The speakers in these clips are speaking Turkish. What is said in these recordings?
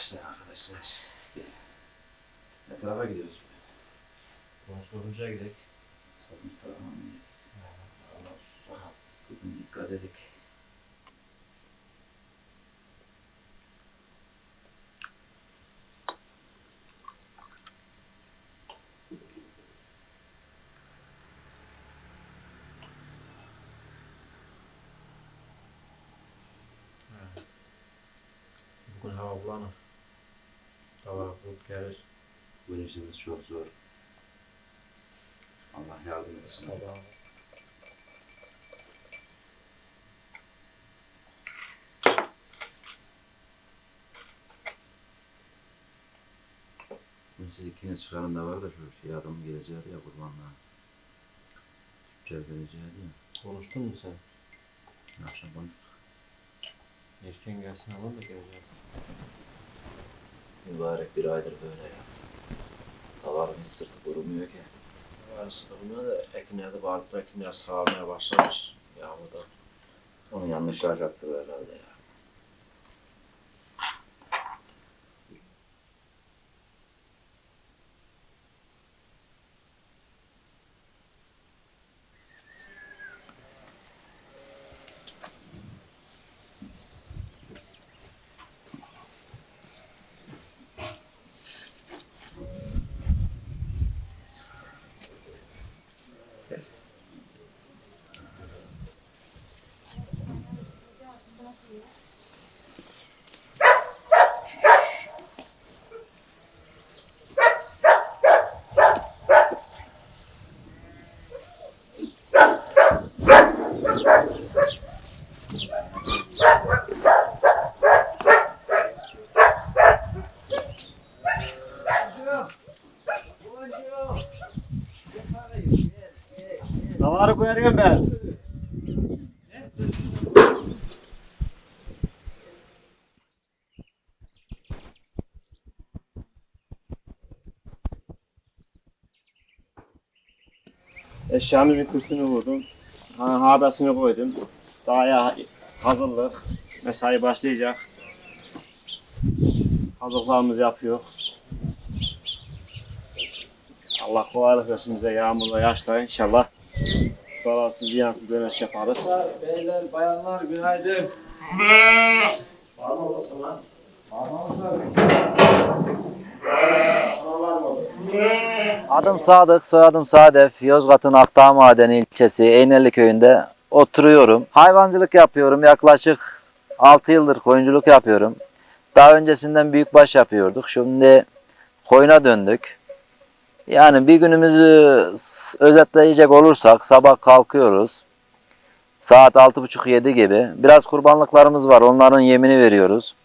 Başlayın arkadaşlar. Ne tarafa gidiyoruz? Sonuca gidelim. Sonuç tarafa mı gidelim? Allah rahat. Bugün dikkat edik. Bugün hava bulanık. Hava bulut gelir. Bu işimiz çok zor. Allah yardım etsin. Sabah. Siz ikiniz çıkarın da var da şu şey adamın geleceği ya kurbanlığa. Tüccar geleceği ya. Konuştun mu sen? Akşam konuştuk. Erken gelsin alalım da geleceğiz. Mübarek bir aydır böyle ya. Davarın hiç sırtı kurumuyor ki. Var sıkılmıyor da ekinlerde bazı ekinler sağlamaya başlamış yağmurda. Onu yanlış yaşattılar herhalde ya. Davarı koyarım ben. Eşyamızın kutusunu vurdum. Habasını koydum. Daha hazırlık. Mesai başlayacak. Hazırlıklarımızı yapıyor. Allah kolaylık versin bize yağmurla yaşla inşallah. Zararsız ziyansız dönüş yaparız. Beyler, bayanlar günaydın. Sağ olasın lan. Sağ olun. Adım Sadık, soyadım Sadef. Yozgat'ın Akdağ Madeni ilçesi Eynelli köyünde oturuyorum. Hayvancılık yapıyorum. Yaklaşık 6 yıldır koyunculuk yapıyorum. Daha öncesinden büyükbaş yapıyorduk. Şimdi koyuna döndük. Yani bir günümüzü özetleyecek olursak sabah kalkıyoruz. Saat 6.30-7 gibi. Biraz kurbanlıklarımız var. Onların yemini veriyoruz.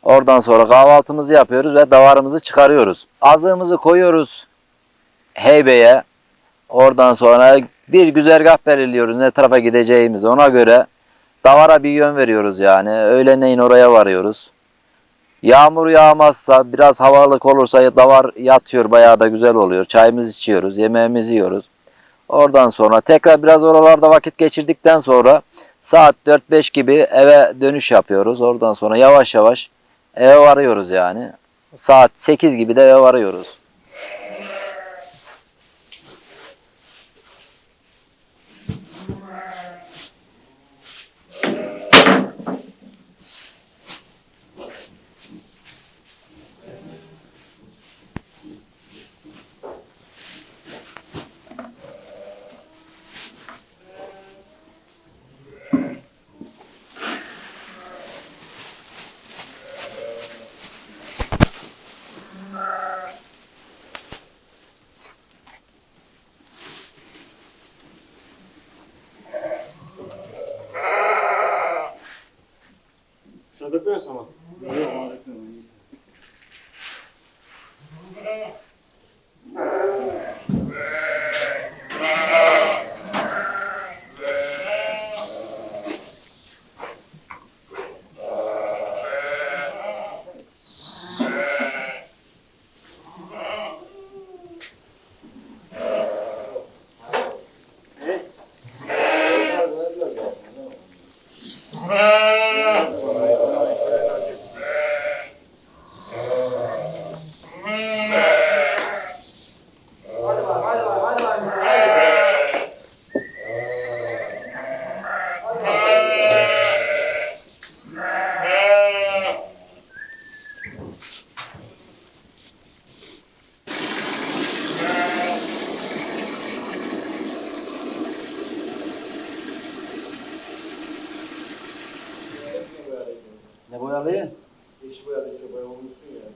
Oradan sonra kahvaltımızı yapıyoruz ve davarımızı çıkarıyoruz. Azığımızı koyuyoruz heybeye. Oradan sonra bir güzergah belirliyoruz ne tarafa gideceğimizi. Ona göre davara bir yön veriyoruz yani. Öğlenleyin oraya varıyoruz. Yağmur yağmazsa, biraz havalık olursa davar yatıyor, bayağı da güzel oluyor. Çayımızı içiyoruz, yemeğimizi yiyoruz. Oradan sonra tekrar biraz oralarda vakit geçirdikten sonra saat 4-5 gibi eve dönüş yapıyoruz. Oradan sonra yavaş yavaş eve varıyoruz yani. Saat 8 gibi de eve varıyoruz. Şurada dökmüyorsun ama. Ne boyalı? Eşi boyadı işte boyamamışsın ya.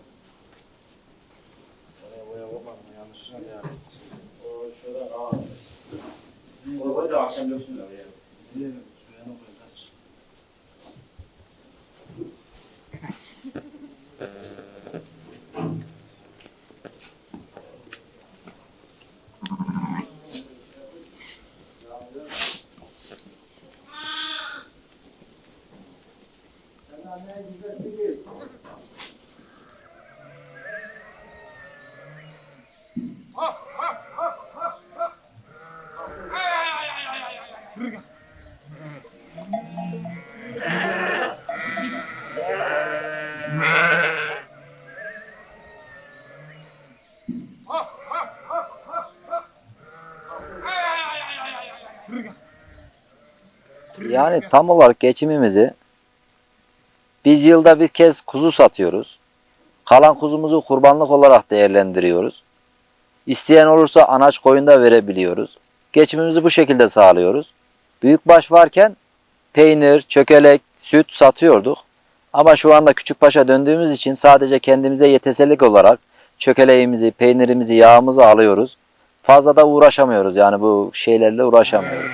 Oraya boyamam yanlışına ya. O şuradan aa. O boyu da akşam döksünler ya. Biliyorum. Suyana koyacağız. Yani tam olarak geçimimizi biz yılda bir kez kuzu satıyoruz. Kalan kuzumuzu kurbanlık olarak değerlendiriyoruz. İsteyen olursa anaç koyun da verebiliyoruz. Geçimimizi bu şekilde sağlıyoruz. Büyükbaş varken peynir, çökelek, süt satıyorduk. Ama şu anda küçükbaşa döndüğümüz için sadece kendimize yeterlilik olarak çökeleğimizi, peynirimizi, yağımızı alıyoruz. Fazla da uğraşamıyoruz yani bu şeylerle uğraşamıyoruz.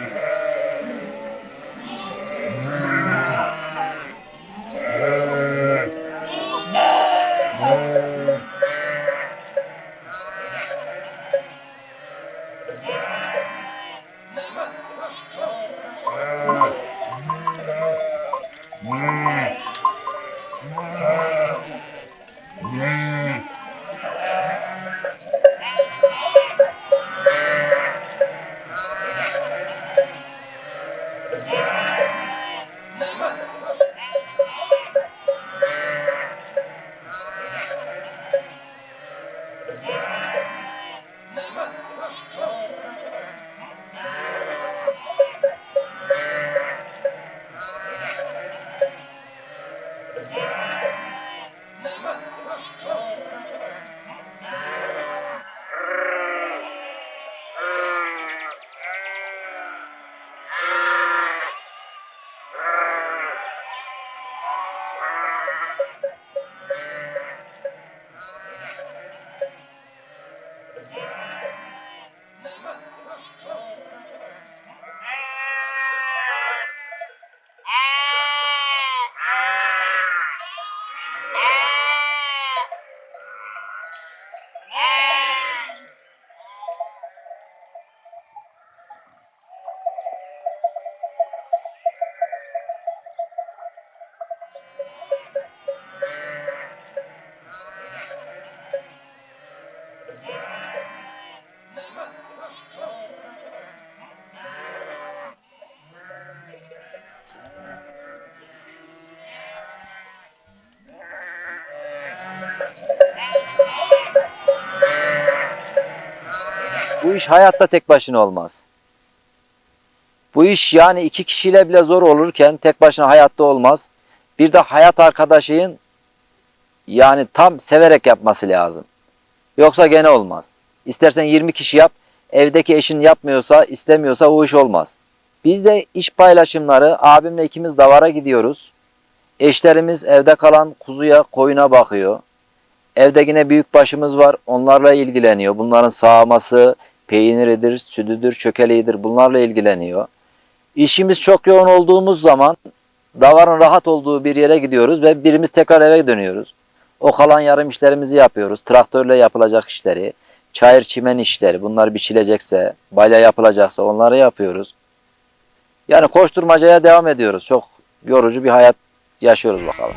Bu iş hayatta tek başına olmaz. Bu iş yani iki kişiyle bile zor olurken tek başına hayatta olmaz. Bir de hayat arkadaşının yani tam severek yapması lazım. Yoksa gene olmaz. İstersen 20 kişi yap, evdeki eşin yapmıyorsa, istemiyorsa o iş olmaz. Biz de iş paylaşımları abimle ikimiz davara gidiyoruz. Eşlerimiz evde kalan kuzuya, koyuna bakıyor. Evde yine büyük başımız var, onlarla ilgileniyor. Bunların sağması, peyniridir, sütüdür, çökeleğidir bunlarla ilgileniyor. İşimiz çok yoğun olduğumuz zaman davarın rahat olduğu bir yere gidiyoruz ve birimiz tekrar eve dönüyoruz. O kalan yarım işlerimizi yapıyoruz. Traktörle yapılacak işleri, çayır çimen işleri, bunlar biçilecekse, balya yapılacaksa onları yapıyoruz. Yani koşturmacaya devam ediyoruz. Çok yorucu bir hayat yaşıyoruz bakalım.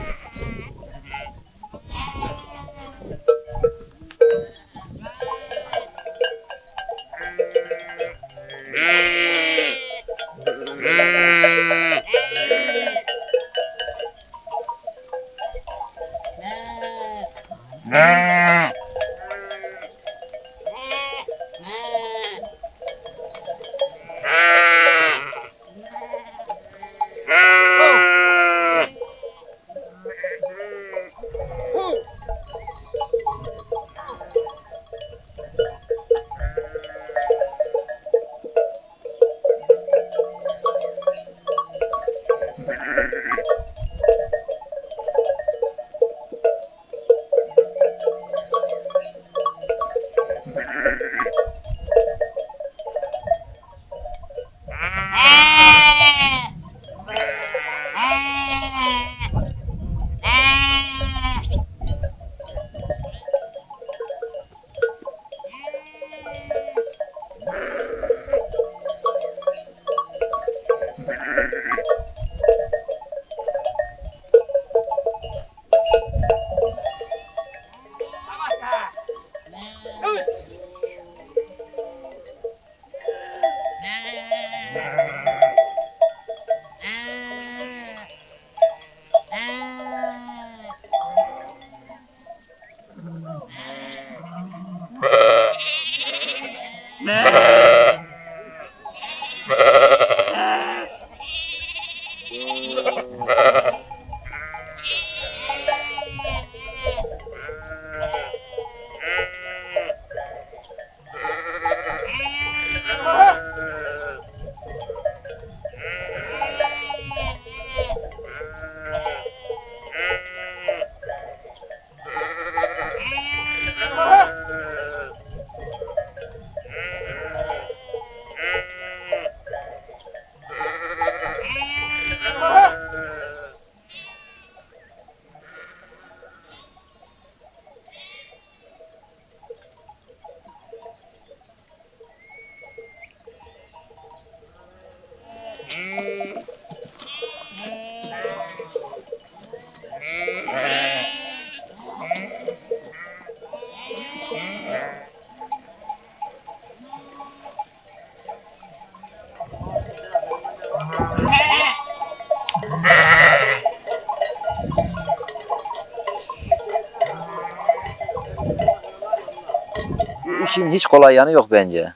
Bu işin hiç kolay yanı yok bence.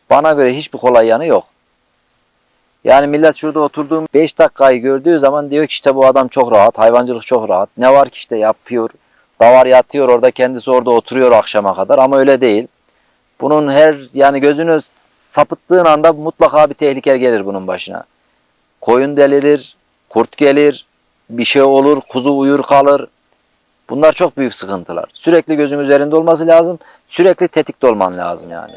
Bana göre hiçbir kolay yanı yok. Yani millet şurada oturduğum 5 dakikayı gördüğü zaman diyor ki işte bu adam çok rahat, hayvancılık çok rahat. Ne var ki işte yapıyor, davar yatıyor orada kendisi orada oturuyor akşama kadar ama öyle değil. Bunun her yani gözünü sapıttığın anda mutlaka bir tehlike gelir bunun başına. Koyun delirir, kurt gelir, bir şey olur, kuzu uyur kalır. Bunlar çok büyük sıkıntılar. Sürekli gözün üzerinde olması lazım, sürekli tetikte olman lazım yani.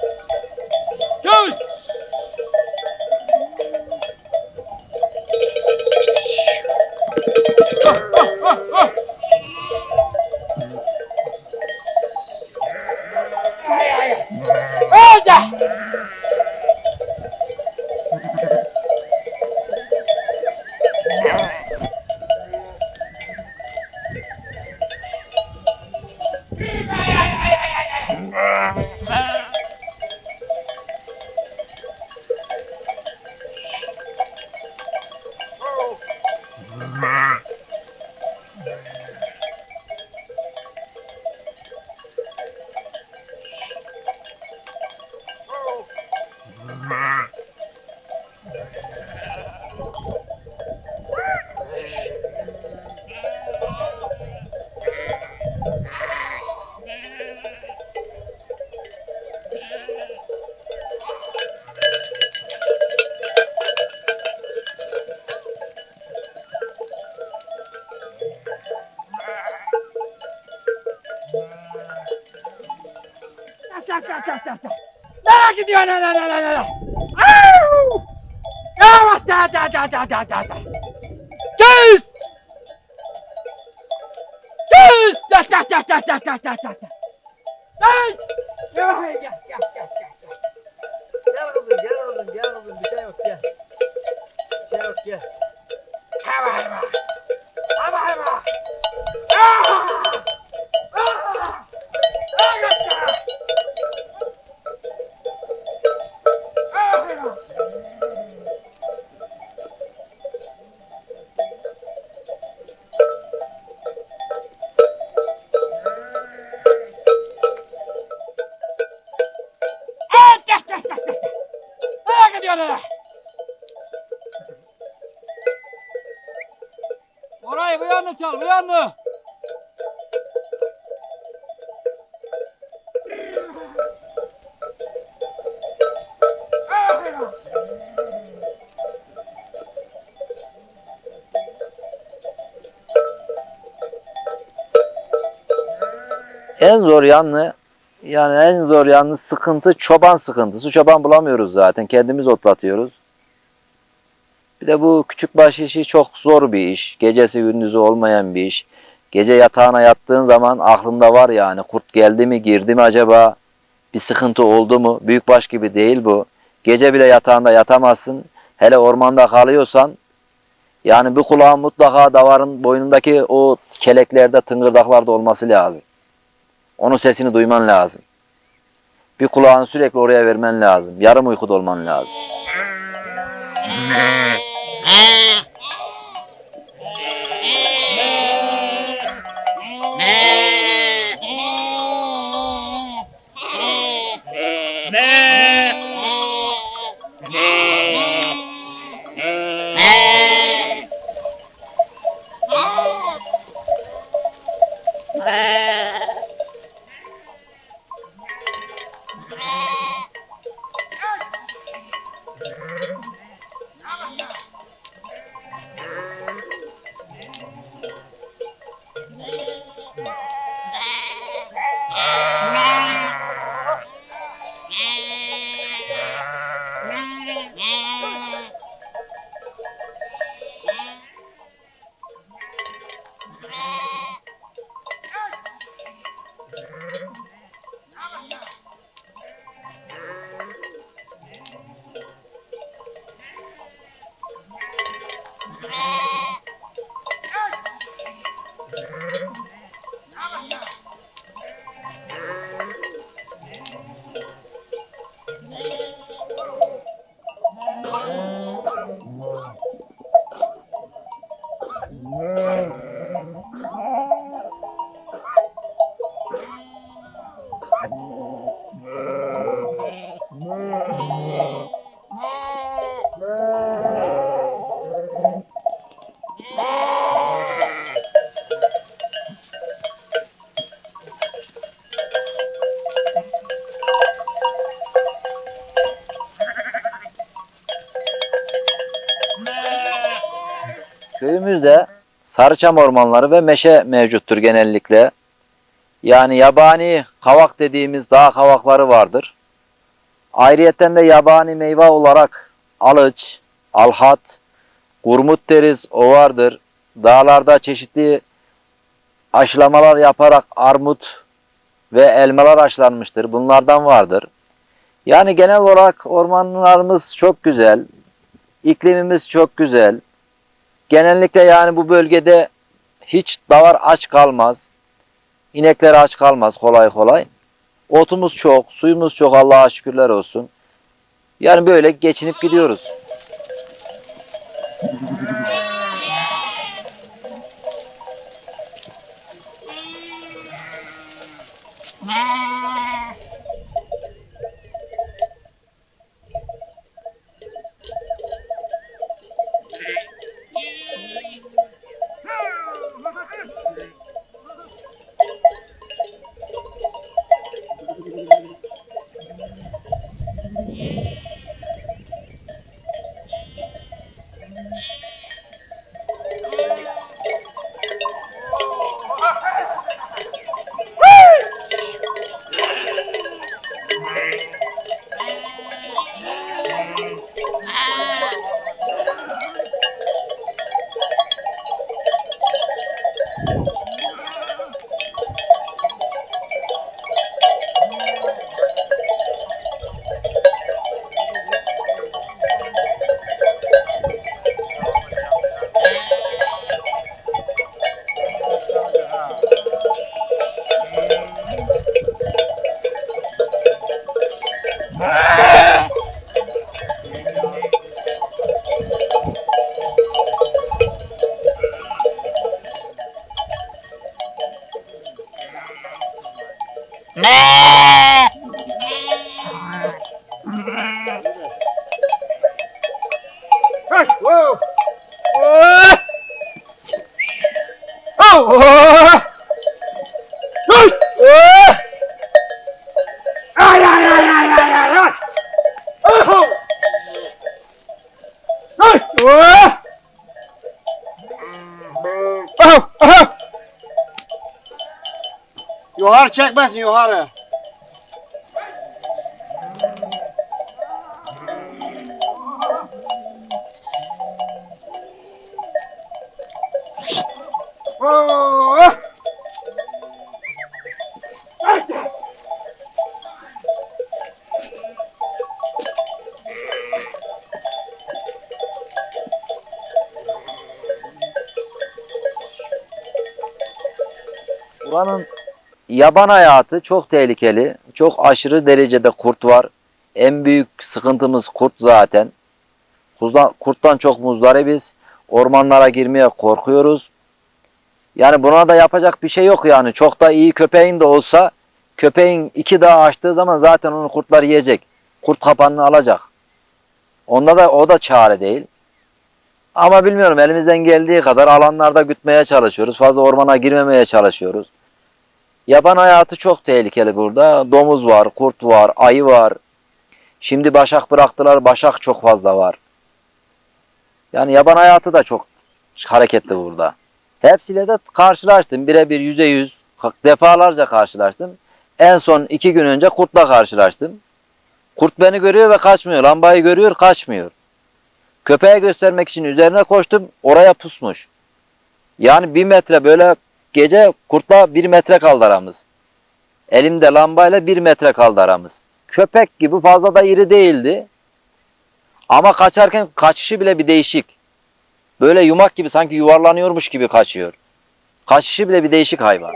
Nereye gidiyorsun? Au! Yavaş da. Düz! Düz! Da. Hey! Yavaş gel. Gel kızım. Bir şey yok gel. Hayva. Nereye gidiyorsun? Orayı bu yanına çal, bu yanına. En zor yanlı sıkıntı çoban sıkıntısı. Çoban bulamıyoruz zaten. Kendimiz otlatıyoruz. Bir de bu küçükbaş işi çok zor bir iş. Gecesi gündüzü olmayan bir iş. Gece yatağına yattığın zaman aklında var yani kurt geldi mi girdi mi acaba bir sıkıntı oldu mu? Büyükbaş gibi değil bu. Gece bile yatağında yatamazsın. Hele ormanda kalıyorsan yani bir kulağın mutlaka davarın boynundaki o keleklerde tıngırdaklarda olması lazım. Onun sesini duyman lazım. Bir kulağını sürekli oraya vermen lazım. Yarım uykuda olman lazım. Köyümüzde sarıçam ormanları ve meşe mevcuttur genellikle. Yani yabani kavak dediğimiz dağ kavakları vardır. Ayrıyeten de yabani meyve olarak alıç, alhat, kurmut deriz, o vardır. Dağlarda çeşitli aşılamalar yaparak armut ve elmalar aşılanmıştır. Bunlardan vardır. Yani genel olarak ormanlarımız çok güzel. İklimimiz çok güzel. Genellikle yani bu bölgede hiç davar aç kalmaz. İnekler aç kalmaz kolay kolay. Otumuz çok, suyumuz çok Allah'a şükürler olsun. Yani böyle geçinip gidiyoruz. Ay ay ay ay ay ay ay. Yukarı çekmesin yukarı. Buranın yaban hayatı çok tehlikeli. Çok aşırı derecede kurt var. En büyük sıkıntımız kurt zaten. Kurttan çok muzdaribiz. Ormanlara girmeye korkuyoruz. Yani buna da yapacak bir şey yok yani. Çok da iyi köpeğin de olsa köpeğin 2 daha açtığı zaman zaten onu kurtlar yiyecek. Kurt kapanını alacak. O da çare değil. Ama bilmiyorum, elimizden geldiği kadar alanlarda gütmeye çalışıyoruz. Fazla ormana girmemeye çalışıyoruz. Yaban hayatı çok tehlikeli burada. Domuz var, kurt var, ayı var. Şimdi başak bıraktılar, başak çok fazla var. Yani yaban hayatı da çok hareketli burada. Hepsiyle de karşılaştım. Birebir %100 defalarca karşılaştım. En son 2 gün önce kurtla karşılaştım. Kurt beni görüyor ve kaçmıyor. Lambayı görüyor, kaçmıyor. Köpeğe göstermek için üzerine koştum. Oraya pusmuş. Yani 1 metre böyle gece kurtla 1 metre kaldı aramız. Elimde lambayla 1 metre kaldı aramız. Köpek gibi fazla da iri değildi. Ama kaçarken kaçışı bile bir değişik. Böyle yumak gibi, sanki yuvarlanıyormuş gibi kaçıyor. Kaçışı bile bir değişik hayvan.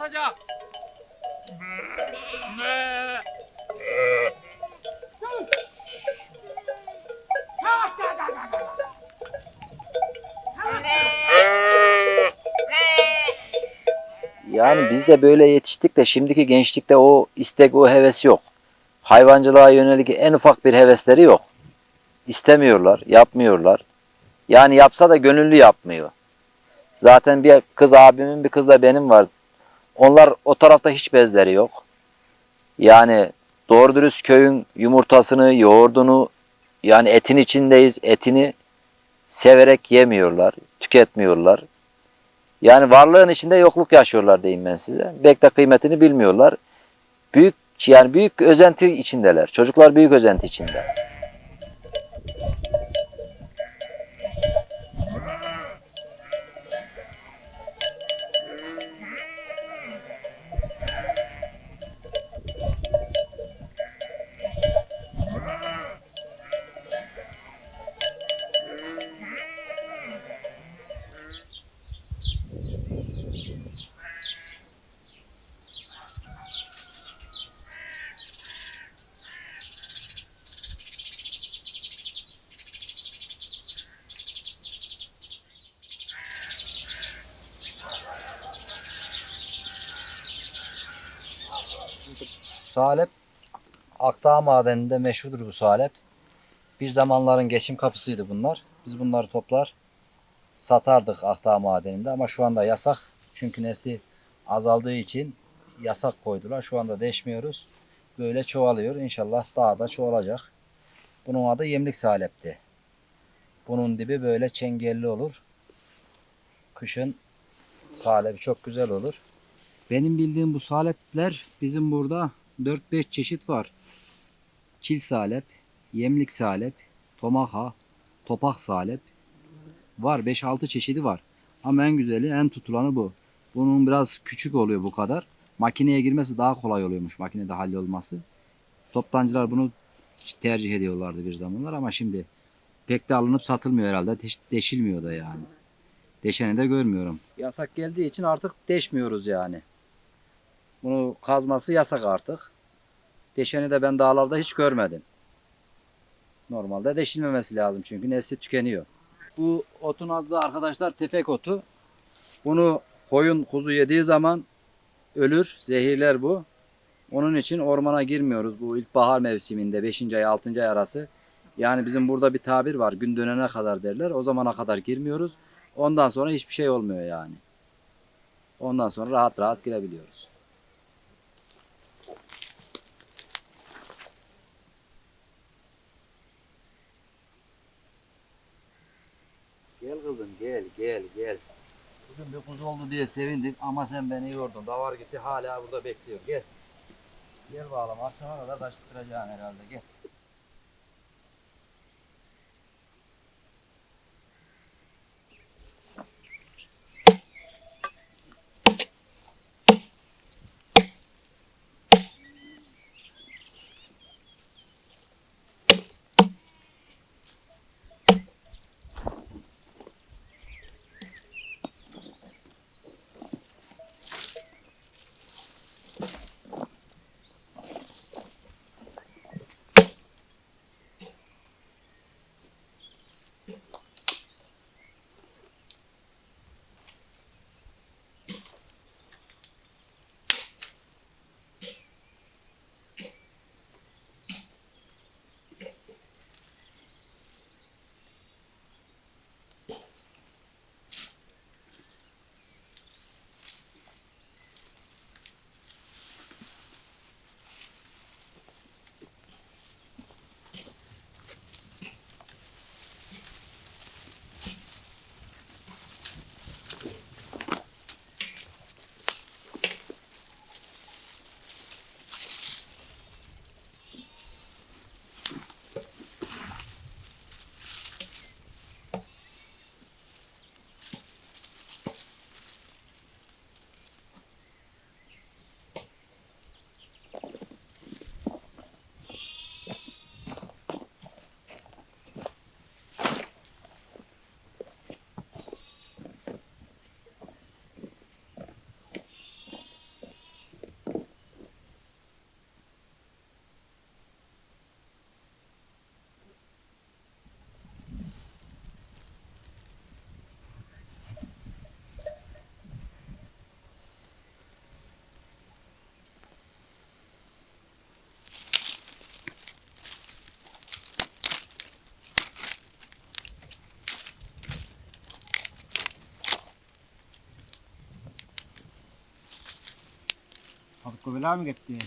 atacak. Yani biz de böyle yetiştik de şimdiki gençlikte o istek, o heves yok. Hayvancılığa yönelik en ufak bir hevesleri yok. İstemiyorlar, yapmıyorlar. Yani yapsa da gönüllü yapmıyor. Zaten bir kız abimin bir kız da benim var. Onlar o tarafta hiç bezleri yok. Yani doğru dürüst köyün yumurtasını, yoğurdunu, yani etin içindeyiz. Etini severek yemiyorlar, tüketmiyorlar. Yani varlığın içinde yokluk yaşıyorlar diyeyim ben size. Pek de kıymetini bilmiyorlar. Büyük yani büyük özenti içindeler. Çocuklar büyük özenti içinde. Salep, Akdağ Madeni'nde meşhurdur bu salep. Bir zamanların geçim kapısıydı bunlar. Biz bunları toplar satardık Akdağ Madeni'nde ama şu anda yasak. Çünkü nesli azaldığı için yasak koydular. Şu anda deşmiyoruz. Böyle çoğalıyor. İnşallah daha da çoğalacak. Bunun adı yemlik salepti. Bunun dibi böyle çengelli olur. Kışın salebi çok güzel olur. Benim bildiğim bu salepler bizim burada 4-5 çeşit var. Çil salep, yemlik salep, tomaha, topak salep var. 5-6 çeşidi var. Ama en güzeli, en tutulanı bu. Bunun biraz küçük oluyor bu kadar. Makineye girmesi daha kolay oluyormuş, makinede hallolması. Toptancılar bunu tercih ediyorlardı bir zamanlar ama şimdi pek de alınıp satılmıyor herhalde. Deşilmiyor da yani. Deşeni de görmüyorum. Yasak geldiği için artık deşmiyoruz yani. Bunu kazması yasak artık. Deşeni de ben dağlarda hiç görmedim. Normalde deşilmemesi lazım çünkü nesli tükeniyor. Bu otun adı da arkadaşlar tefek otu. Bunu koyun kuzu yediği zaman ölür, zehirler bu. Onun için ormana girmiyoruz bu ilkbahar mevsiminde 5. ay 6. ay arası. Yani bizim burada bir tabir var, gün dönene kadar derler. O zamana kadar girmiyoruz. Ondan sonra hiçbir şey olmuyor yani. Ondan sonra rahat rahat girebiliyoruz. Gel kızım gel gel gel. Bugün bir kuzu oldu diye sevindik ama sen beni yordun. Davar gitti hala burada bekliyor. Gel. Gel bakalım akşama kadar taşıttıracaksın herhalde gel. Kubila mı gitti?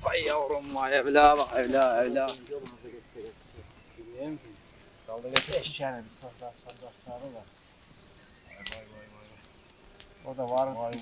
Vay yavrum vay evla bak evla evla. Salda getir eşeğine bir salda sarı da. Vay. O da var. Vay.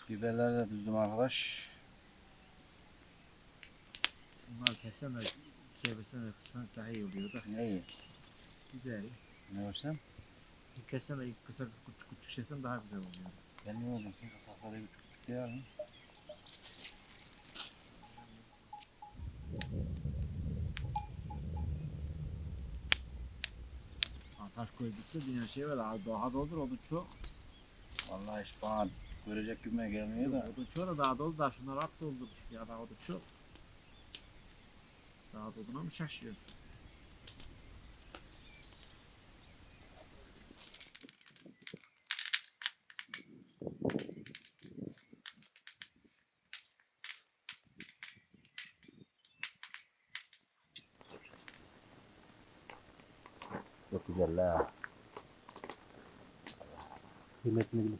Biberleri de düzdüm arkadaş. Bunlar kessen de versen de kısa daha iyi oluyor da. Neyi? Biberi. Ne görsem? Kessen de kısa küçük şeysen daha güzel oluyor. Ben ne oldum? Saksa da küçük diyor mu? Taş koydukça dünya şey var. Daha doldur o da çok. Vallahi hiç bana görecek gibime gelmiyor da. O da çok da daha doldur. Daha şunları at doldur. Ya da o da çok. Daha doldurma mı şaşıyor? Çok güzel la. Kıymetini bilin.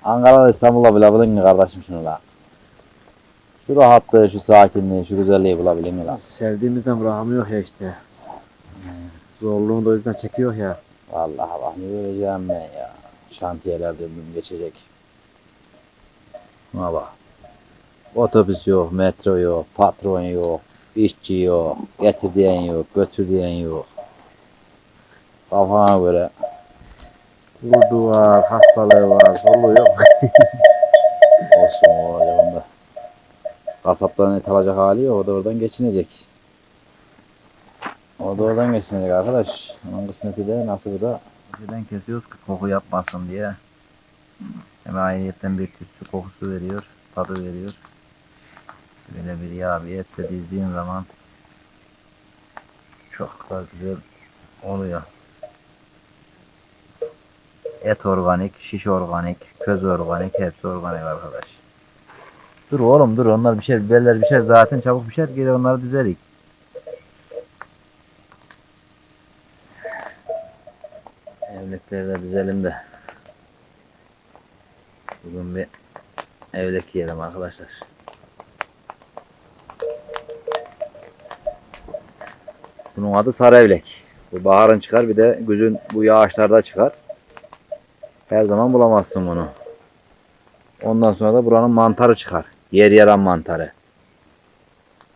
Ankara'da İstanbul'da bulabilir mi kardeşim şunu la? Şu rahatlığı, şu sakinliği, şu güzelliği bulabilir mi la? Sevdiğimizden rahamı yok ya işte. Zorluğunu da o yüzden çekiyor ya. Vallahi bak ne göreceğim ben ya. Şantiyelerde ömrüm geçecek. Buna bak. Otobüs yok, metro yok, patron yok, işçi yok, getir diyen yok, götür diyen yok. Kafana göre Vurdu var, hastalığı var, zorluğu yok. olsun o olacak onda. Kasaptan et alacak hali yok, o da oradan geçinecek. O da oradan geçinecek arkadaş. Onun kısmeti de nasıl da önceden kesiyoruz ki koku yapmasın diye. Hem ayrıyetten bir tütsü kokusu veriyor, tadı veriyor. Böyle bir yağ bir etle dizdiğin zaman çok da güzel oluyor. Et organik, şiş organik, köz organik, hepsi organik arkadaş. Dur oğlum dur, onlar bir şey, biberler bir şey zaten çabuk pişer, geri onları düzelik. Evlekleri de dizelim de bugün bir evlek yiyelim arkadaşlar. Bunun adı sarı evlek. Bu baharın çıkar, bir de güzün bu yağışlarda çıkar. Her zaman bulamazsın bunu. Ondan sonra da buranın mantarı çıkar. Yer yaran mantarı.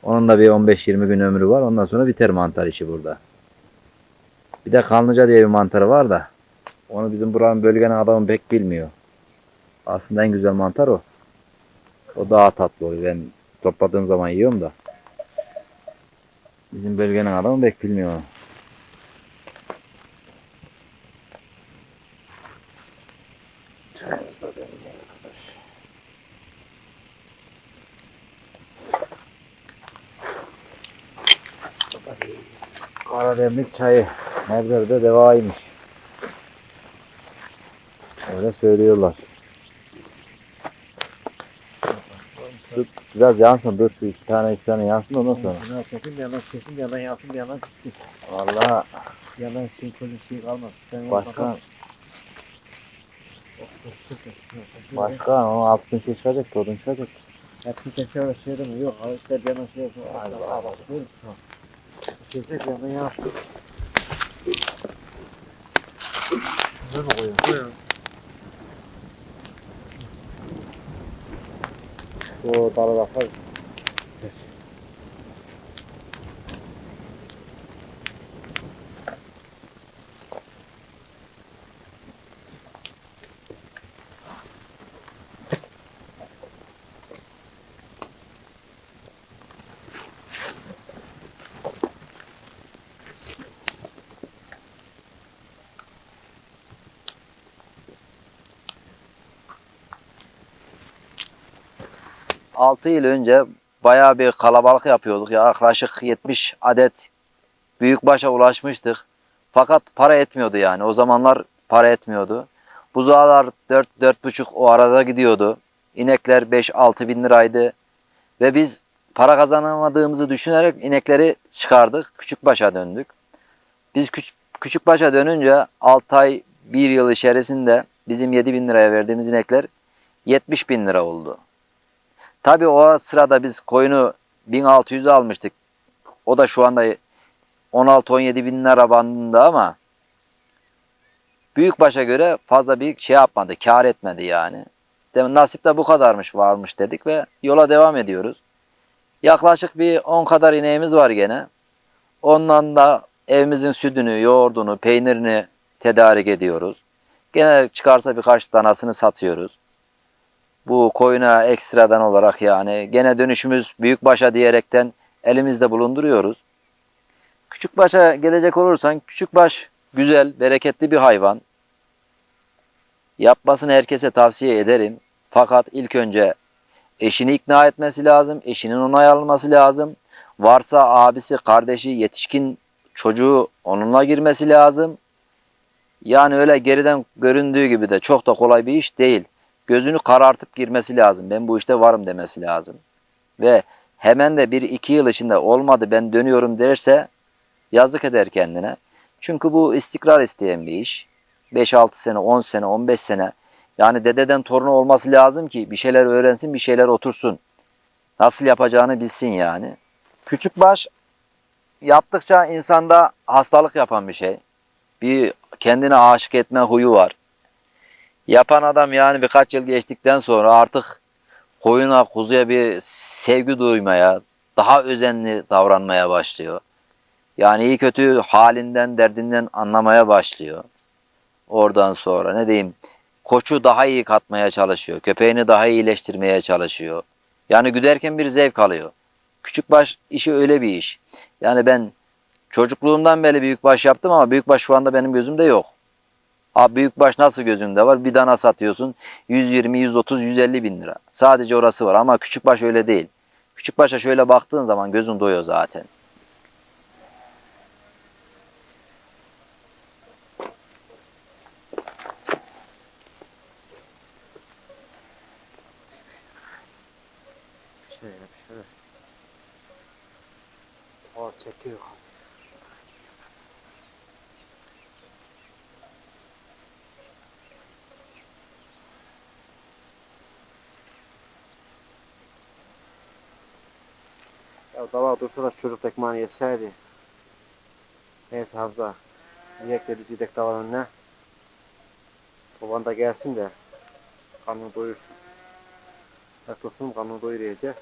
Onun da bir 15-20 gün ömrü var. Ondan sonra biter mantar işi burada. Bir de kanlıca diye bir mantarı var da onu bizim buranın bölgenin adamı pek bilmiyor. Aslında en güzel mantar o. O daha tatlı oluyor. Ben topladığım zaman yiyorum da. Bizim bölgenin adamı pek bilmiyor onu. Çayımız da demliyor arkadaş. Karademlik çayı her yerde devaymış. Öyle söylüyorlar. Dur, biraz yansın dur şu iki tane üç tane yansın ondan sonra. Biraz çekin bir yandan kesin bir yandan yansın bir yandan pişsin. Vallahi Bir yandan şeyin közün şeyi kalmaz. Sen başkan o altın şey çıkacak tozun çıkacak. hepsini tekrar şey mi? Yok. İster bir yandan şey yapsın. Hadi bak. Gelecek bir yandan yansın. Şuraya mı koyuyorsun? Koyuyorum. O dalı bakar. Altı yıl önce bayağı bir kalabalık yapıyorduk. Yaklaşık 70 adet büyükbaşa ulaşmıştık. Fakat para etmiyordu yani. O zamanlar para etmiyordu. Buzağlar 4-4,5 o arada gidiyordu. İnekler 5-6 bin liraydı. Ve biz para kazanamadığımızı düşünerek inekleri çıkardık. Küçükbaşa döndük. Biz küçükbaşa dönünce 6 ay 1 yıl içerisinde bizim 7 bin liraya verdiğimiz inekler 70 bin lira oldu. Tabii o sırada biz koyunu 1600'e almıştık. O da şu anda 16-17 bin lira bandında ama büyükbaşa göre fazla bir şey yapmadı. Kar etmedi yani. Nasip de bu kadarmış varmış dedik ve yola devam ediyoruz. Yaklaşık bir 10 kadar ineğimiz var gene. Ondan da evimizin sütünü, yoğurdunu, peynirini tedarik ediyoruz. Gene çıkarsa birkaç danasını satıyoruz. Bu koyuna ekstradan olarak yani gene dönüşümüz büyükbaşa diyerekten elimizde bulunduruyoruz. Küçükbaşa gelecek olursan küçükbaş güzel, bereketli bir hayvan. Yapmasını herkese tavsiye ederim. Fakat ilk önce eşini ikna etmesi lazım, eşinin onay alması lazım. Varsa abisi, kardeşi, yetişkin çocuğu onunla girmesi lazım. Yani öyle geriden göründüğü gibi de çok da kolay bir iş değil. Gözünü karartıp girmesi lazım. Ben bu işte varım demesi lazım. Ve hemen de 1-2 yıl içinde olmadı ben dönüyorum derse yazık eder kendine. Çünkü bu istikrar isteyen bir iş. 5-6 sene, 10 sene, 15 sene. Yani dededen torunu olması lazım ki bir şeyler öğrensin, bir şeyler otursun. Nasıl yapacağını bilsin yani. Küçükbaş yaptıkça insanda hastalık yapan bir şey. Bir kendine aşık etme huyu var. Yapan adam yani birkaç yıl geçtikten sonra artık koyuna, kuzuya bir sevgi duymaya, daha özenli davranmaya başlıyor. Yani iyi kötü halinden, derdinden anlamaya başlıyor. Oradan sonra ne diyeyim, koçu daha iyi katmaya çalışıyor. Köpeğini daha iyileştirmeye çalışıyor. Yani güderken bir zevk alıyor. Küçükbaş işi öyle bir iş. Yani ben çocukluğumdan beri büyükbaş yaptım ama büyükbaş şu anda benim gözümde yok. Ha büyükbaş nasıl gözünde var? Bir dana satıyorsun 120, 130, 150 bin lira. Sadece orası var ama küçükbaş öyle değil. Küçükbaşa şöyle baktığın zaman gözün doyuyor zaten. Şöyle şöyle. O çekiyor. Ya dava dursa da çocuk ekmeğini yeseydi. Neyse Hamza. Yiyek de biz yedek davanın önüne. Baban da gelsin de karnını doyursun. Tosunum kanını doyuracak.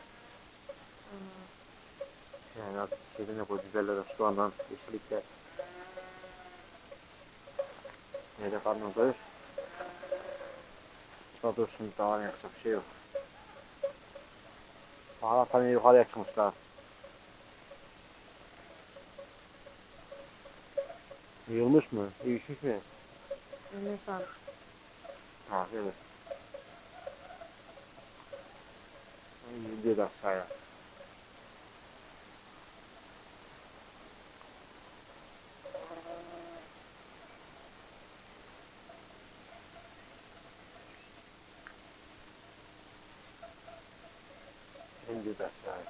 Yani artık şeyden bu biberler, soğandan, yeşillikler. Neyse karnını doyur. Sonra dursun, daha yapacak bir şey yok. Baharat hani yukarıya çıkmışlar. Yığılmış mı? İyişmiş mi? Ne sağ ol. Ha, evet. İndir aşağıya. İndir aşağıya.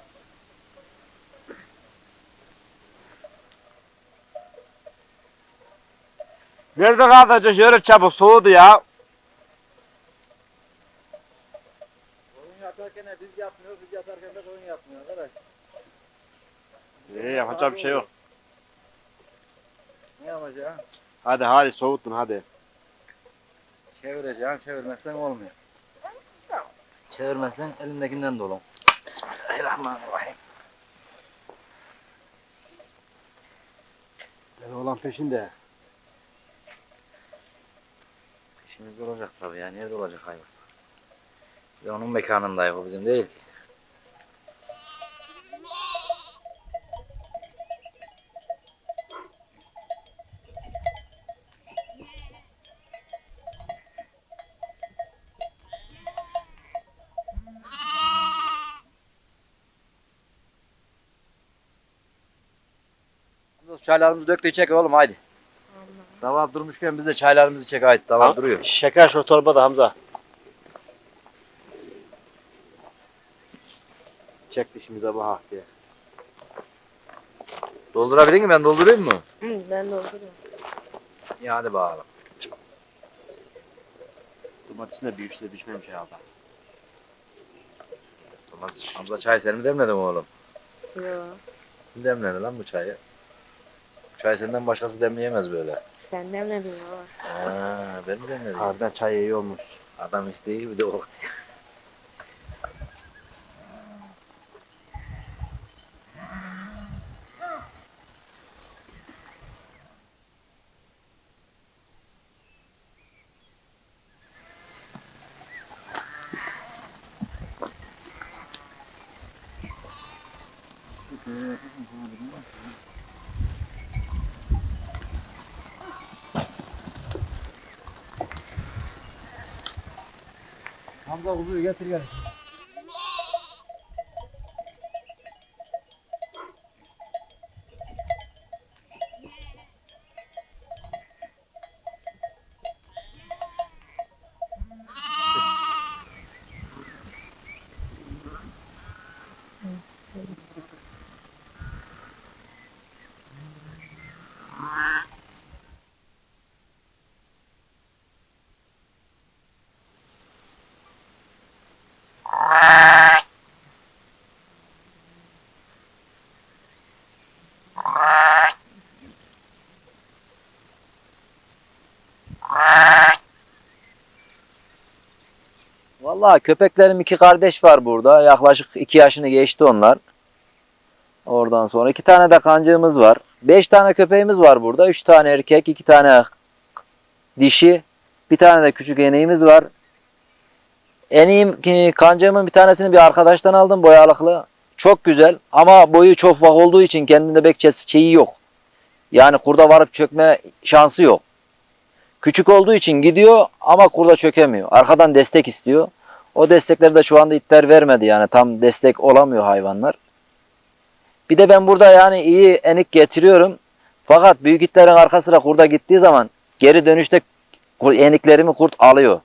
Nerede kaldı? Yürü çabuk soğudu ya. Koyun yatarken biz yapmıyoruz, biz yatarken de koyun yapmıyor arkadaş. İyi yapacak bir şey yok. Ne yapacaksın? Hadi soğuttun hadi. Çevireceksin, çevirmezsen olmuyor. Çevirmezsen elindekinden dolun. Bismillahirrahmanirrahim. Deli olan peşinde. İşimiz olacak tabii ya. Nerede olacak hayvan? Biz onun mekanındayız, o bizim değil ki. Çaylarımızı döktüğü çek oğlum haydi. Tava durmuşken biz de çaylarımızı çek haydi. Tava duruyor. Şeker şu torbada Hamza. Çek dişimize bak diye. Doldurabilir miyim, ben doldurayım mı? Ben dolduruyorum. İyi hadi bakalım. Domatesin de büyüştü de düşmemiş herhalde. Domates. Hamza çay sen mi demledin oğlum? Yo. Kim demledi lan bu çayı? Bu çayı senden başkası demleyemez böyle. Sen demledin baba. Ben mi demledim? Harbiden çay iyi olmuş. Adam işte iyi bir de korktu. Hamza kuzuyu getir gel. Vallahi köpeklerim iki kardeş var burada. Yaklaşık 2 yaşını geçti onlar. Oradan sonra 2 tane de kancığımız var. 5 tane köpeğimiz var burada. 3 tane erkek, 2 tane dişi. Bir tane de küçük eneğimiz var. Kancığımın bir tanesini bir arkadaştan aldım, boyalıklı. Çok güzel ama boyu çok ufak olduğu için kendinde pek şeyi yok. Yani kurda varıp çökme şansı yok. Küçük olduğu için gidiyor ama kurda çökemiyor. Arkadan destek istiyor. O destekleri de şu anda itler vermedi, yani tam destek olamıyor hayvanlar. Bir de ben burada yani iyi enik getiriyorum. Fakat büyük itlerin arka sıra kurda gittiği zaman geri dönüşte eniklerimi kurt alıyor.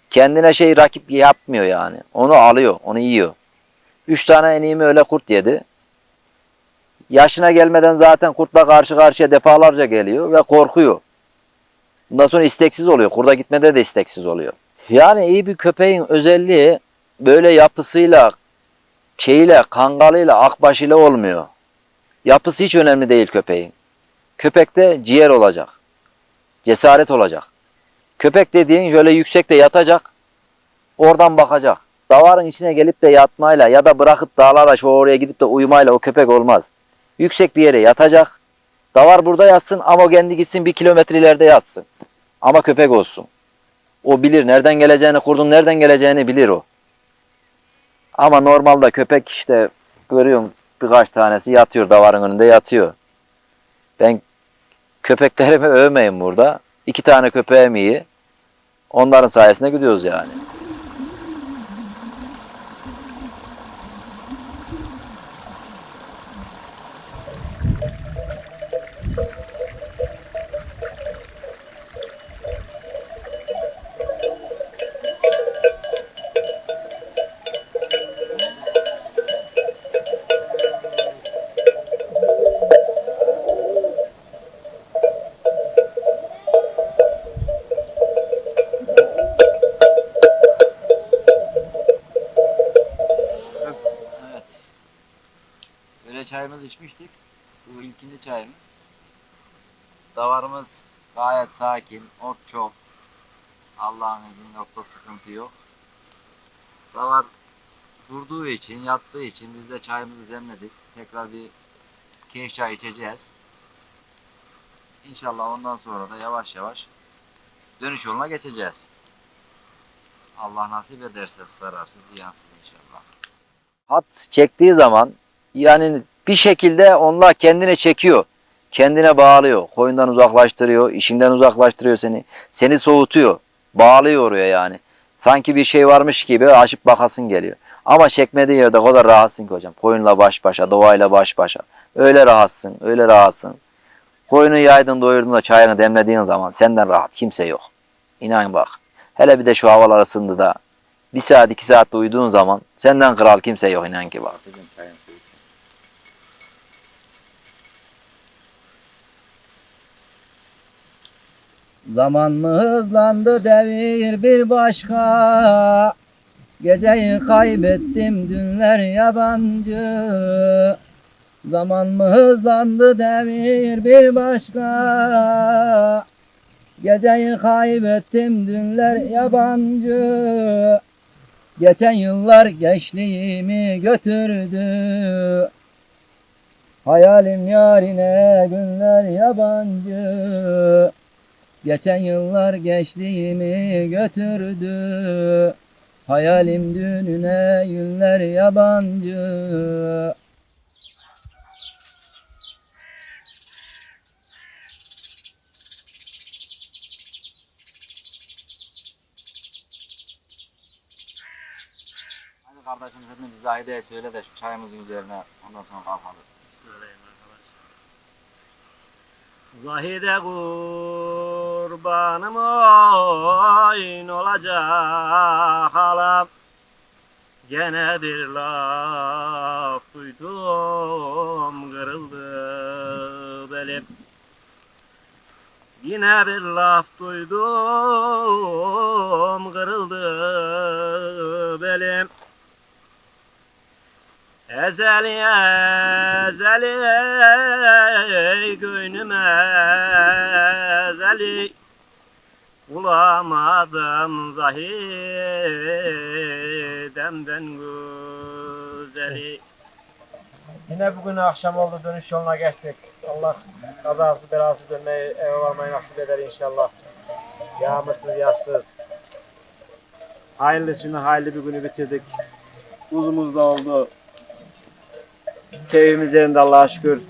Kendine rakip yapmıyor yani. Onu alıyor, onu yiyor. 3 tane eniğimi öyle kurt yedi. Yaşına gelmeden zaten kurtla karşı karşıya defalarca geliyor ve korkuyor. Bundan sonra isteksiz oluyor. Kurda gitmede de isteksiz oluyor. Yani iyi bir köpeğin özelliği böyle yapısıyla, kangalıyla, akbaşıyla olmuyor. Yapısı hiç önemli değil köpeğin. Köpekte ciğer olacak. Cesaret olacak. Köpek dediğin şöyle yüksekte yatacak. Oradan bakacak. davarın içine gelip de yatmayla ya da bırakıp dağlara şu oraya gidip de uyumayla o köpek olmaz. Yüksek bir yere yatacak. Davar burada yatsın ama o kendi gitsin 1 kilometre ileride yatsın. Ama köpek olsun. O bilir nereden geleceğini, kurdun nereden geleceğini bilir o. Ama normalde köpek işte görüyorum birkaç tanesi yatıyor, davarın önünde yatıyor. Ben köpeklerimi övmeyeyim burada. 2 tane köpeğim iyi. Onların sayesinde gidiyoruz yani. Evet. Böyle çayımızı içmiştik. Bu ilkindi çayımız. Davarımız gayet sakin. Ot çok. Allah'ın izniyle otta sıkıntı yok. Davar durduğu için, yattığı için biz de çayımızı demledik. Tekrar bir keyif çay içeceğiz. İnşallah ondan sonra da yavaş yavaş dönüş yoluna geçeceğiz. Allah nasip ederse zararsız, ziyansız inşallah. Hat çektiği zaman yani bir şekilde onlar kendine çekiyor. Kendine bağlıyor. Koyundan uzaklaştırıyor, işinden uzaklaştırıyor seni. Seni soğutuyor. Bağlıyor oraya yani. Sanki bir şey varmış gibi açıp bakasın geliyor. Ama çekmediği yerde o kadar rahatsın ki hocam. Koyunla baş başa, doğayla baş başa. Öyle rahatsın, öyle rahatsın. Koyunu yaydın, doyurdun da çayını demlediğin zaman senden rahat kimse yok. İnan bak. Hele bir de şu havalar ısındı da 1 saat 2 saat uyuduğun zaman senden kral kimse yok inan ki bak. Zaman mı hızlandı devir bir başka. Geceyi kaybettim dünler yabancı. Zaman mı hızlandı devir bir başka. Geceyi kaybettim dünler yabancı. Geçen yıllar gençliğimi götürdü. Hayalim yarine günler yabancı. Geçen yıllar gençliğimi götürdü. Hayalim dününe günler yabancı. Hadi kardeşim sen de bir Zahide'ye söyle de şu çayımızın üzerine ondan sonra kalkalım. Söyleyeyim arkadaşlar. Zahide kurbanım oyun olacak halam. Gene bir laf duydum kırıldı belim. Yine bir laf duydum kırıldı belim. Ezeli ezeli gönlüme ezeli bulamadım Zahidemden güzeli. Yine bugün akşam oldu, dönüş yoluna geçtik. Allah kazası belası dönmeyi, eve varmayı nasip eder inşallah. Yağmursuz, yağsız. Hayırlısını hayırlı bir günü bitirdik. Uzumuz da oldu. Keyfimiz yerinde Allah'a şükür.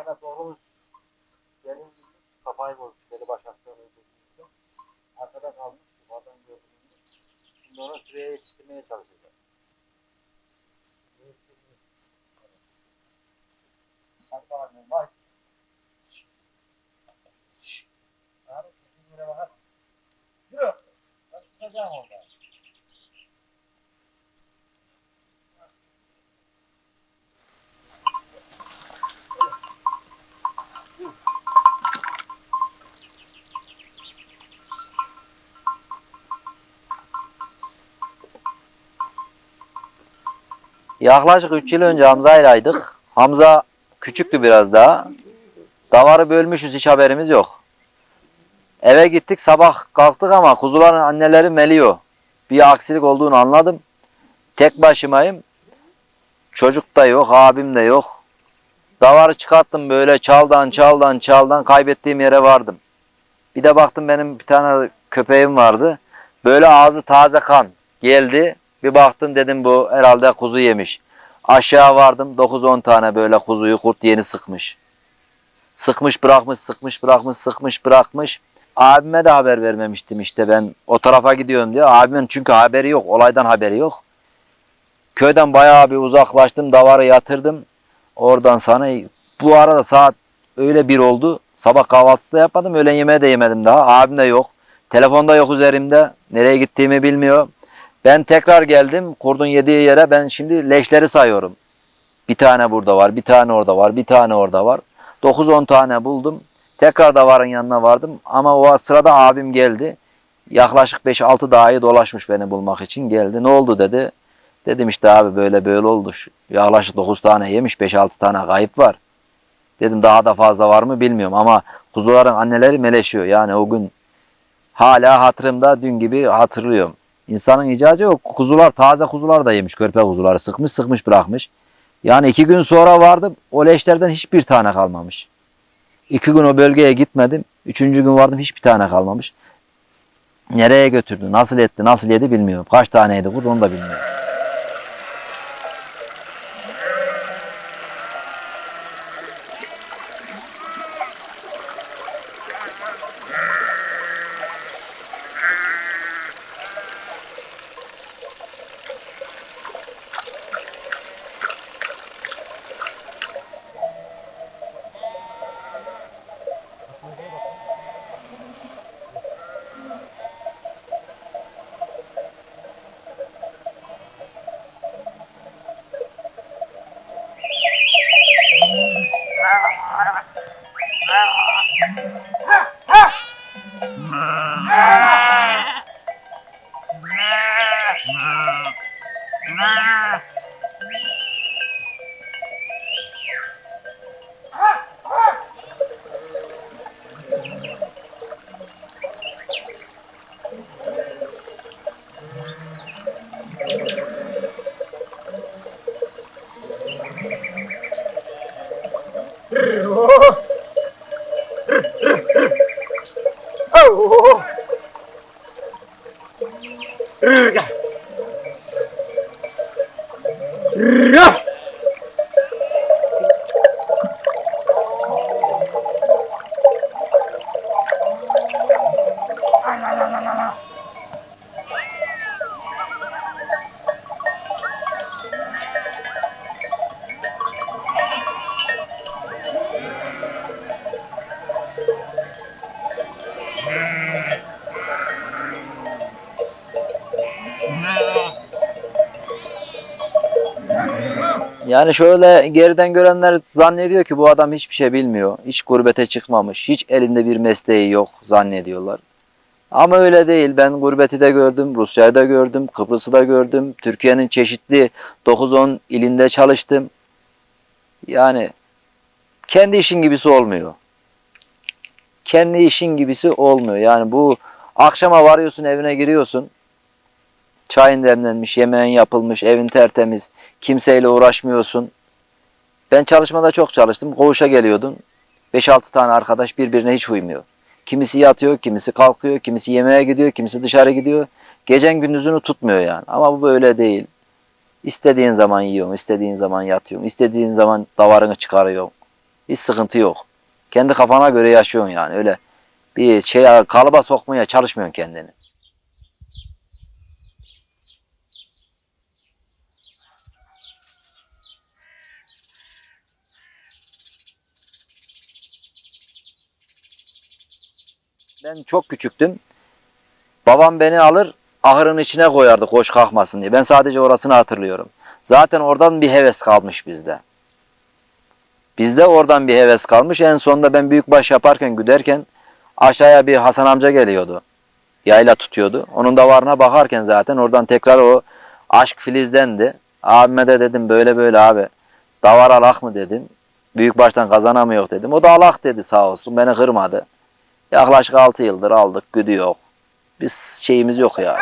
tane oğlumuz benim kafayı bozmuş. Deli baş hastalığıydı. Arkada kalmış. Yukarıdan gördüğümde. Şimdi onu süreye yetiştirmeye çalışacağız. Hadi bakalım. Bak. Abi sizin yere bakar. Yürü. Ben tutacağım orada. Yaklaşık 3 yıl önce Hamza'ylaydık. Hamza küçüktü biraz daha. Davarı bölmüşüz, hiç haberimiz yok. Eve gittik, sabah kalktık ama kuzuların anneleri meliyor. Bir aksilik olduğunu anladım. Tek başımayım. Çocuk da yok, abim de yok. Davarı çıkarttım, böyle çaldan kaybettiğim yere vardım. Bir de baktım benim bir tane köpeğim vardı. Böyle ağzı taze kan geldi. Bir baktım, dedim bu herhalde kuzu yemiş. Aşağı vardım, 9-10 tane böyle kuzuyu kurt yeni sıkmış. Sıkmış bırakmış, sıkmış bırakmış, sıkmış bırakmış. Abime de haber vermemiştim, işte ben o tarafa gidiyorum diye. Abimin çünkü haberi yok, olaydan haberi yok. Köyden bayağı bir uzaklaştım, davarı yatırdım. Oradan sonra bu arada saat öyle bir oldu. Sabah kahvaltısı da yapmadım, öğlen yemeği de yemedim daha. Abim de yok. Telefonda yok üzerimde. Nereye gittiğimi bilmiyor. Ben tekrar geldim kurdun yediği yere. Ben şimdi leşleri sayıyorum. Bir tane burada var, bir tane orada var, bir tane orada var. 9-10 tane buldum. Tekrar davarın yanına vardım. Ama o sırada abim geldi. Yaklaşık 5-6 dağı dolaşmış beni bulmak için geldi. Ne oldu dedi. Dedim işte abi böyle böyle oldu. Yaklaşık 9 tane yemiş, 5-6 tane kayıp var. Dedim daha da fazla var mı bilmiyorum ama kuzuların anneleri meleşiyor. Yani o gün hala hatırımda, dün gibi hatırlıyorum. İnsanın icacı yok. Kuzular, taze kuzular da yemiş, körpe kuzuları sıkmış sıkmış bırakmış. Yani 2 gün sonra vardım, o leşlerden hiçbir tane kalmamış. 2 gün o bölgeye gitmedim. 3. gün vardım, hiçbir tane kalmamış. Nereye götürdü, nasıl etti, nasıl yedi bilmiyorum. Kaç taneydi kurt onu da bilmiyorum. Yani şöyle geriden görenler zannediyor ki bu adam hiçbir şey bilmiyor. Hiç gurbete çıkmamış. Hiç elinde bir mesleği yok zannediyorlar. Ama öyle değil. Ben gurbeti de gördüm, Rusya'yı da gördüm, Kıbrıs'ı da gördüm. Türkiye'nin çeşitli 9-10 ilinde çalıştım. Yani kendi işin gibisi olmuyor. Kendi işin gibisi olmuyor. Yani bu akşama varıyorsun, evine giriyorsun. Çayın demlenmiş, yemeğin yapılmış, evin tertemiz. Kimseyle uğraşmıyorsun. Ben çalışmada çok çalıştım. Koğuşa geliyordum. 5-6 tane arkadaş birbirine hiç uymuyor. Kimisi yatıyor, kimisi kalkıyor, kimisi yemeğe gidiyor, kimisi dışarı gidiyor. Gecen gündüzünü tutmuyor yani. Ama bu böyle değil. İstediğin zaman yiyorsun, istediğin zaman yatıyorsun, istediğin zaman davarını çıkarıyorsun. Hiç sıkıntı yok. Kendi kafana göre yaşıyorsun yani. Öyle bir şey kalıba sokmaya çalışmıyorsun kendini. Ben çok küçüktüm. Babam beni alır, ahırın içine koyardı koş kalkmasın diye. Ben sadece orasını hatırlıyorum. Zaten oradan bir heves kalmış bizde. Bizde oradan bir heves kalmış. En sonunda ben büyükbaş yaparken, güderken aşağıya bir Hasan amca geliyordu. Yayla tutuyordu. Onun davarına bakarken zaten oradan tekrar o aşk filizlendi. Abime de dedim böyle böyle abi. Davar alak mı dedim. Büyükbaştan kazanamıyor dedim. O da alak dedi sağ olsun. Beni kırmadı. Yaklaşık 6 yıldır aldık. Güdü yok. Biz şeyimiz yok ya.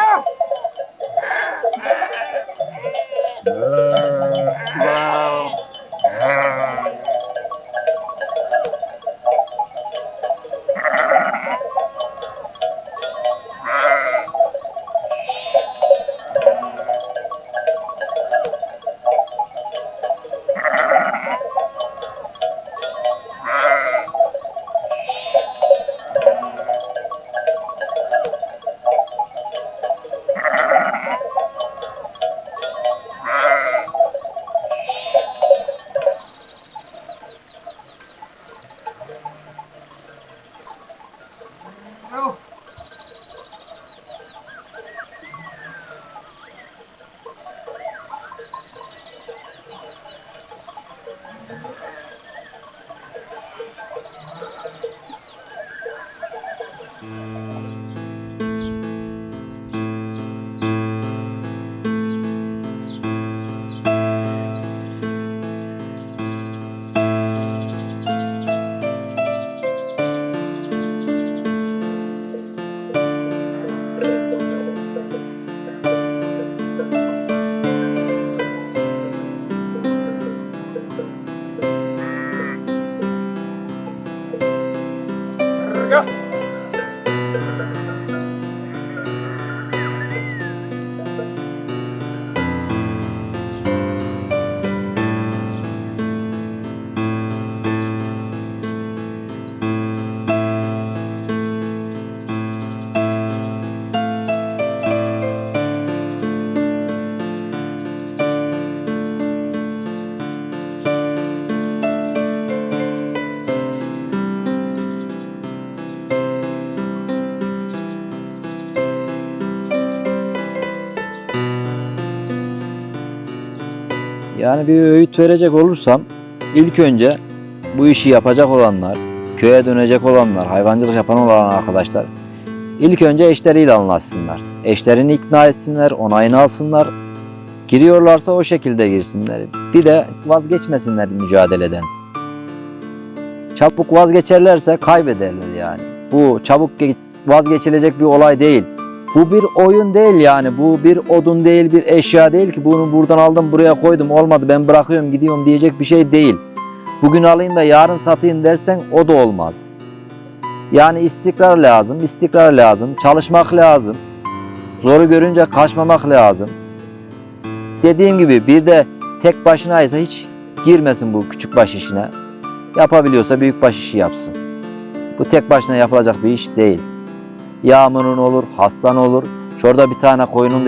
Yani bir öğüt verecek olursam ilk önce bu işi yapacak olanlar, köye dönecek olanlar, hayvancılık yapan olan arkadaşlar ilk önce eşleriyle anlaşsınlar. Eşlerini ikna etsinler, onayını alsınlar. Giriyorlarsa o şekilde girsinler. Bir de vazgeçmesinler mücadeleden. Çabuk vazgeçerlerse kaybederler yani. Bu çabuk vazgeçilecek bir olay değil. Bu bir oyun değil yani. Bu bir odun değil, bir eşya değil ki bunu buradan aldım buraya koydum olmadı ben bırakıyorum gidiyorum diyecek bir şey değil. Bugün alayım da yarın satayım dersen o da olmaz. Yani istikrar lazım, istikrar lazım, çalışmak lazım. Zoru görünce kaçmamak lazım. Dediğim gibi bir de tek başınaysa hiç girmesin bu küçük baş işine. Yapabiliyorsa büyük baş işi yapsın. Bu tek başına yapılacak bir iş değil. Yağmurun olur, hastan olur. Şurada bir tane koyunun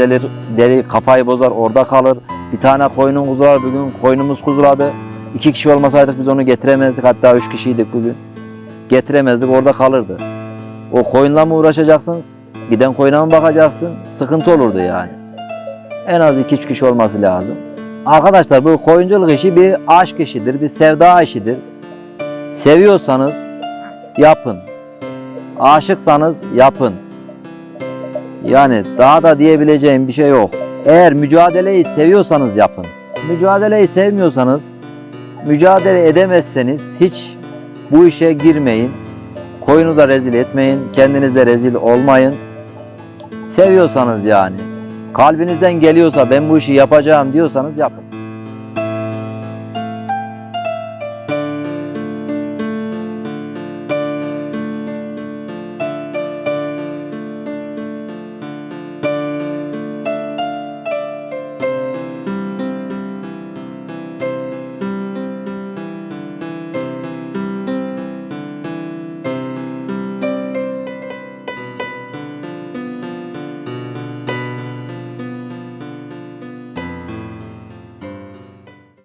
deli kafayı bozar orada kalır. Bir tane koyunun kuzular bugün koyunumuz kuzuladı. 2 kişi olmasaydık biz onu getiremezdik. Hatta 3 kişiydik bugün. Getiremezdik orada kalırdı. O koyunla mı uğraşacaksın? Giden koyuna mı bakacaksın? Sıkıntı olurdu yani. En az 2-3 kişi olması lazım. Arkadaşlar bu koyunculuk işi bir aşk işidir, bir sevda işidir. Seviyorsanız yapın. Aşıksanız yapın. Yani daha da diyebileceğim bir şey yok. Eğer mücadeleyi seviyorsanız yapın. Mücadeleyi sevmiyorsanız, mücadele edemezseniz hiç bu işe girmeyin. Koyunu da rezil etmeyin, kendiniz de rezil olmayın. Seviyorsanız yani, kalbinizden geliyorsa ben bu işi yapacağım diyorsanız yapın.